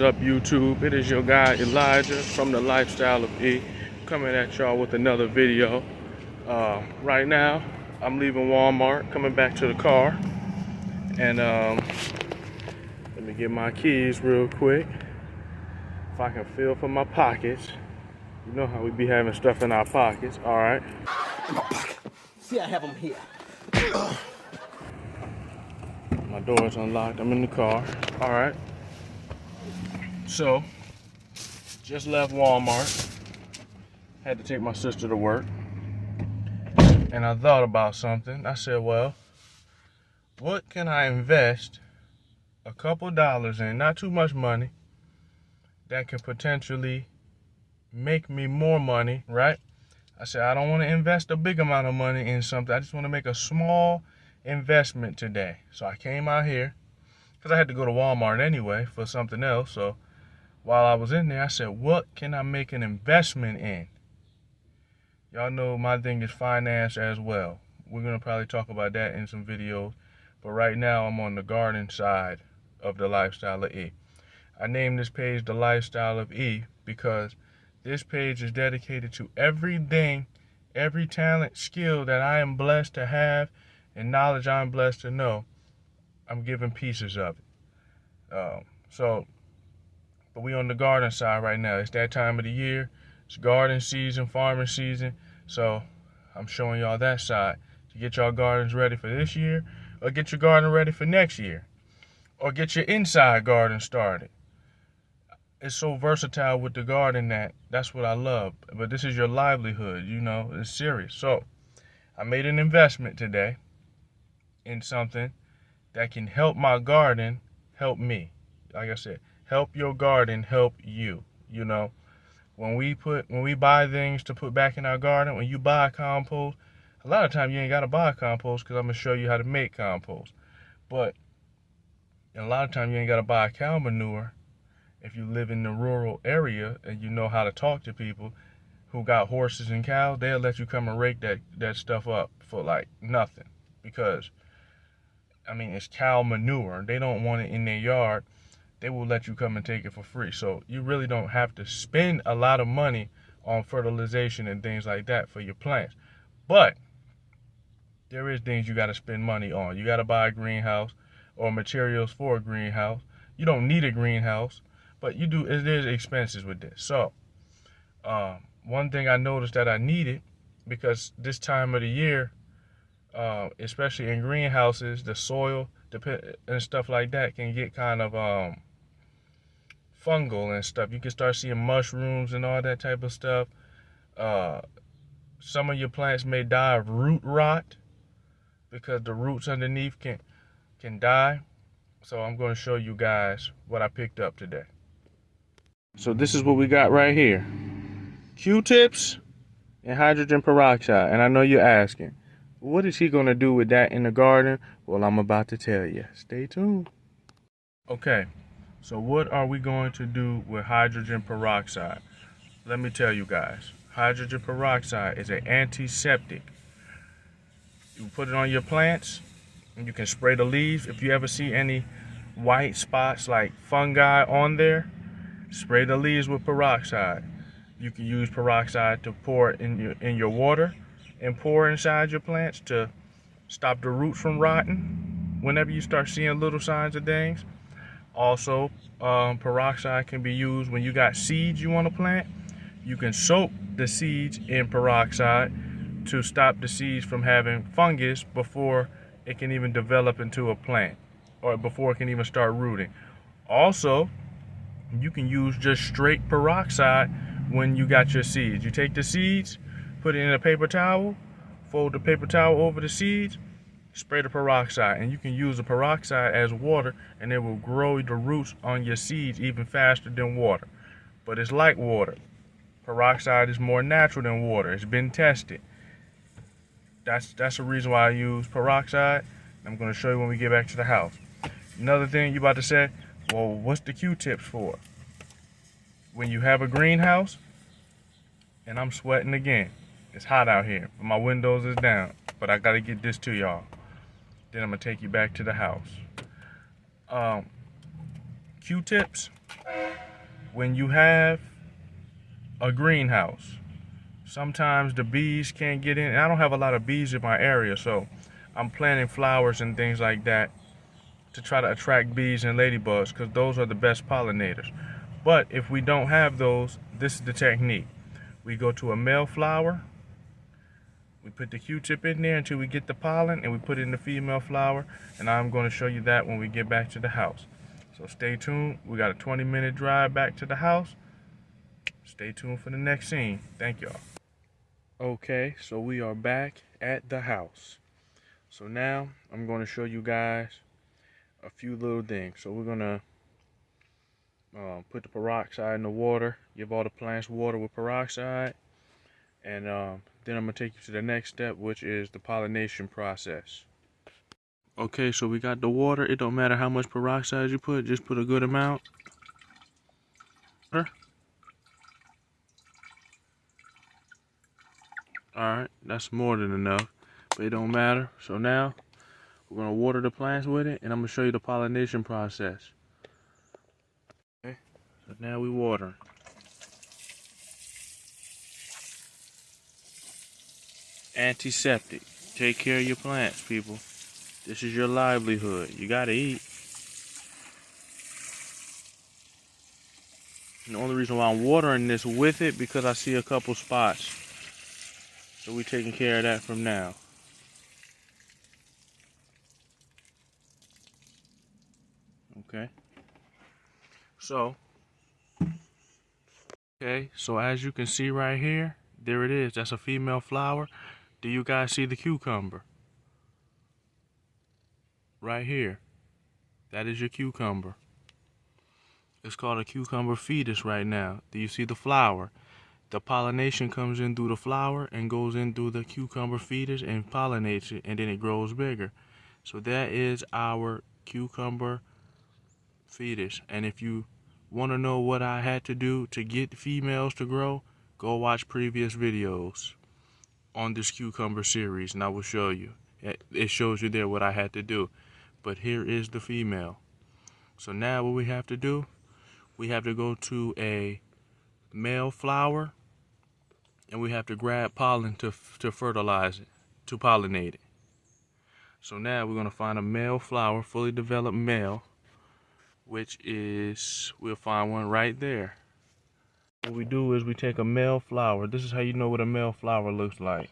is up, YouTube? It is your guy Elijah from the Lifestyle of E, coming at y'all with another video. Right now I'm leaving Walmart, coming back to the car, and let me get my keys real quick. If I can feel for my pockets. You know how we be having stuff in our pockets. All right. In my pocket. See, I have them here. My door's unlocked. I'm in the car. All right. So, just left Walmart. Had to take my sister to work. And I thought about something. I said, well, what can I invest a couple dollars in, not too much money, that can potentially make me more money, right? I said, I don't want to invest a big amount of money in something. I just want to make a small investment today. So I came out here because I had to go to Walmart anyway for something else. So while I was in there, I said, what can I make an investment in? Y'all know my thing is finance as well. We're going to probably talk about that in some videos. But right now, I'm on the garden side of the Lifestyle of E. I named this page the Lifestyle of E because this page is dedicated to everything, every talent, skill that I am blessed to have and knowledge I'm blessed to know. I'm giving pieces of it. But we on the garden side right now. It's that time of the year. It's garden season, farming season. So I'm showing y'all that side to get y'all gardens ready for this year, or get your garden ready for next year, or get your inside garden started. It's so versatile with the garden that's what I love. But this is your livelihood, you know, it's serious. So I made an investment today in something that can help my garden help me. Like I said, help your garden help you. You know, when we buy things to put back in our garden, when you buy compost, a lot of times you ain't got to buy compost because I'm going to show you how to make compost. But a lot of times you ain't got to buy cow manure. If you live in the rural area and you know how to talk to people who got horses and cows, they'll let you come and rake that stuff up for like nothing. Because, I mean, it's cow manure. They don't want it in their yard. They will let you come and take it for free. So you really don't have to spend a lot of money on fertilization and things like that for your plants. But there is things you got to spend money on. You got to buy a greenhouse or materials for a greenhouse. You don't need a greenhouse. But you do, there's expenses with this. So, one thing I noticed that I needed, because this time of the year, especially in greenhouses, the soil and stuff like that can get kind of fungal and stuff. You can start seeing mushrooms and all that type of stuff. Some of your plants may die of root rot because the roots underneath can die. So I'm going to show you guys what I picked up today. So this is what we got right here. Q-tips and hydrogen peroxide. And I know you're asking, what is he going to do with that in the garden? Well, I'm about to tell you. Stay tuned. Okay, so what are we going to do with hydrogen peroxide? Let me tell you guys. Hydrogen peroxide is an antiseptic. You put it on your plants and you can spray the leaves. If you ever see any white spots like fungi on there, spray the leaves with peroxide. You can use peroxide to pour in your water and pour inside your plants to stop the roots from rotting whenever you start seeing little signs of things. Also, peroxide can be used when you got seeds you want to plant. You can soak the seeds in peroxide to stop the seeds from having fungus before it can even develop into a plant, or before it can even start rooting. Also, you can use just straight peroxide when you got your seeds. You take the seeds, put it in a paper towel, fold the paper towel over the seeds, spray the peroxide, and you can use the peroxide as water, and it will grow the roots on your seeds even faster than water. But it's like water. Peroxide is more natural than water. It's been tested. That's the reason why I use peroxide. I'm going to show you when we get back to the house. Another thing you about to say, well, what's the Q-tips for? When you have a greenhouse, and I'm sweating again. It's hot out here. My windows is down, but I got to get this to y'all. Then I'm going to take you back to the house. Q-tips when you have a greenhouse. Sometimes the bees can't get in, and I don't have a lot of bees in my area, so I'm planting flowers and things like that to try to attract bees and ladybugs, because those are the best pollinators. But if we don't have those, this is the technique. We go to a male flower, we put the Q-tip in there until we get the pollen, and we put it in the female flower, and I'm going to show you that when we get back to the house. So stay tuned. We got a 20-minute drive back to the house. Stay tuned for the next scene. Thank y'all. Okay, so we are back at the house. So now I'm going to show you guys a few little things. So we're going to put the peroxide in the water, give all the plants water with peroxide, and then I'm going to take you to the next step, which is the pollination process. Okay, so we got the water. It don't matter how much peroxide you put, just put a good amount. Alright, that's more than enough, but it don't matter. So now we're going to water the plants with it, and I'm going to show you the pollination process. Okay, so now we water. Antiseptic. Take care of your plants, people. This is your livelihood. You got to eat. And the only reason why I'm watering this with it, because I see a couple spots. So we're taking care of that from now. Okay. So as you can see right here, there it is. That's a female flower. Do you guys see the cucumber? Right here. That is your cucumber. It's called a cucumber fetus right now. Do you see the flower? The pollination comes in through the flower and goes in through the cucumber fetus and pollinates it, and then it grows bigger. So that is our cucumber fetus. And if you want to know what I had to do to get females to grow, go watch previous videos on this cucumber series and I will show you. It shows you there what I had to do. But here is the female. So now what we have to do, we have to go to a male flower and we have to grab pollen to fertilize it, to pollinate it. So now we're going to find a male flower, fully developed male, which is, we'll find one right there. What we do is we take a male flower. This is how you know what a male flower looks like.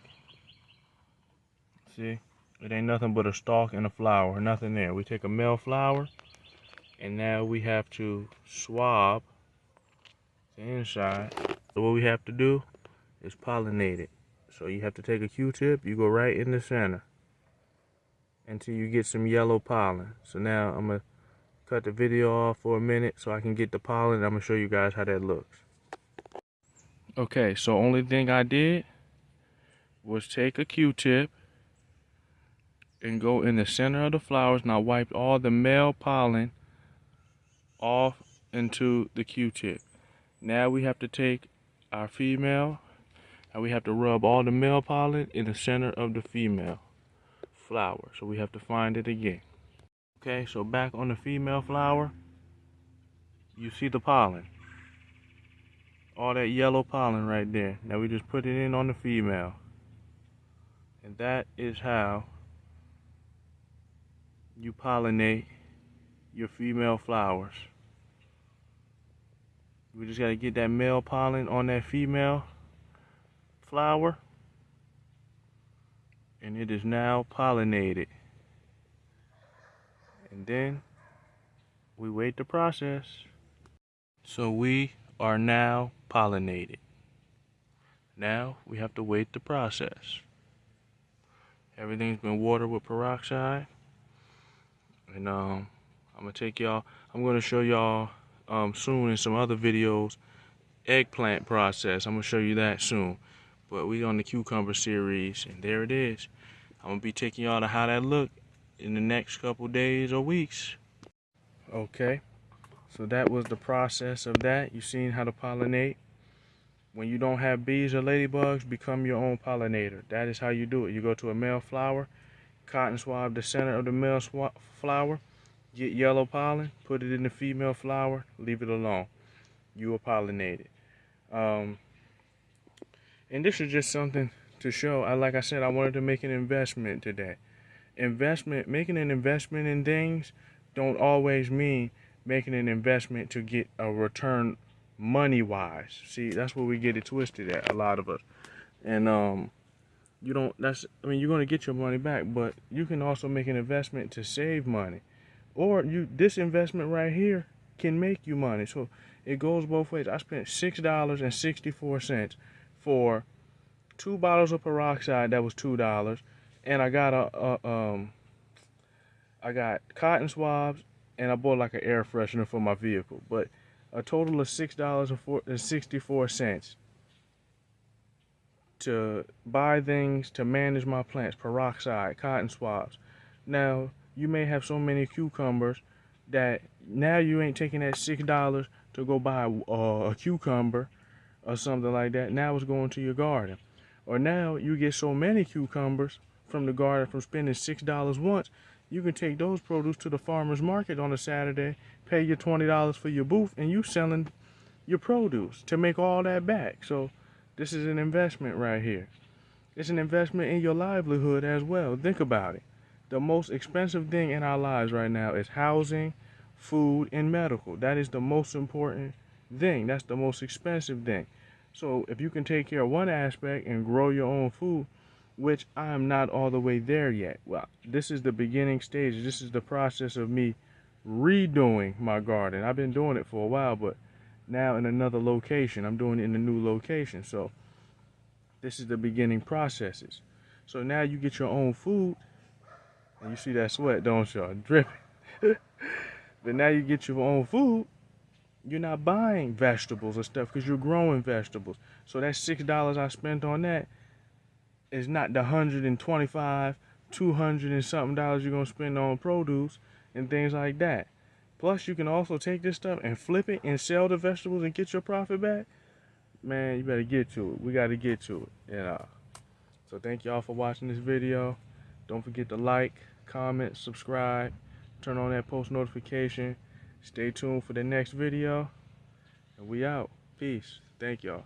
See? It ain't nothing but a stalk and a flower, nothing there. We take a male flower, and now we have to swab the inside. So what we have to do is pollinate it. So you have to take a Q-tip, you go right in the center until you get some yellow pollen. So now I'm going to cut the video off for a minute so I can get the pollen, and I'm going to show you guys how that looks. Okay, so only thing I did was take a Q-tip and go in the center of the flowers, and I wiped all the male pollen off into the Q-tip. Now we have to take our female and we have to rub all the male pollen in the center of the female flower. So we have to find it again. Okay, so back on the female flower, you see the pollen. All that yellow pollen right there. Now we just put it in on the female. And that is how you pollinate your female flowers. We just got to get that male pollen on that female flower, and it is now pollinated. And then we wait the process. So we are now pollinated. Now we have to wait the process. Everything's been watered with peroxide. And I'm gonna show y'all soon in some other videos eggplant process. I'm gonna show you that soon. But we on the cucumber series, and there it is. I'm gonna be taking y'all to how that look in the next couple days or weeks. Okay, so that was the process of that. You seen how to pollinate. When you don't have bees or ladybugs, become your own pollinator. That is how you do it. You go to a male flower, cotton swab the center of the male flower, get yellow pollen, put it in the female flower, leave it alone. You will pollinate it. And this is just something to show. Like I said, I wanted to make an investment today. Making an investment in things don't always mean making an investment to get a return money-wise. See, that's where we get it twisted at, a lot of us. And you're going to get your money back, but you can also make an investment to save money. Or this investment right here can make you money. So it goes both ways. I spent $6.64 for 2 bottles of peroxide that was $2, and I got I got cotton swabs, and I bought like an air freshener for my vehicle. But a total of $6.64 to buy things to manage my plants: peroxide, cotton swabs. Now you may have so many cucumbers that now you ain't taking that $6 to go buy a cucumber or something like that. Now it's going to your garden. Or now you get so many cucumbers from the garden from spending $6 once, you can take those produce to the farmer's market on a Saturday, pay your $20 for your booth, and you selling your produce to make all that back. So this is an investment right here. It's an investment in your livelihood as well. Think about it. The most expensive thing in our lives right now is housing, food, and medical. That is the most important thing. That's the most expensive thing. So if you can take care of one aspect and grow your own food, which I am not all the way there yet. Well, this is the beginning stage. This is the process of me redoing my garden. I've been doing it for a while, but now in another location. I'm doing it in a new location. So this is the beginning processes. So now you get your own food, and you see that sweat, don't you? Dripping. But now you get your own food. You're not buying vegetables or stuff because you're growing vegetables. So that $6 I spent on that is not the $125, $200 and something dollars you're gonna spend on produce and things like that. Plus, you can also take this stuff and flip it and sell the vegetables and get your profit back. Man, you better get to it. We got to get to it. So thank y'all for watching this video. Don't forget to like, comment, subscribe, turn on that post notification. Stay tuned for the next video. And we out. Peace. Thank y'all.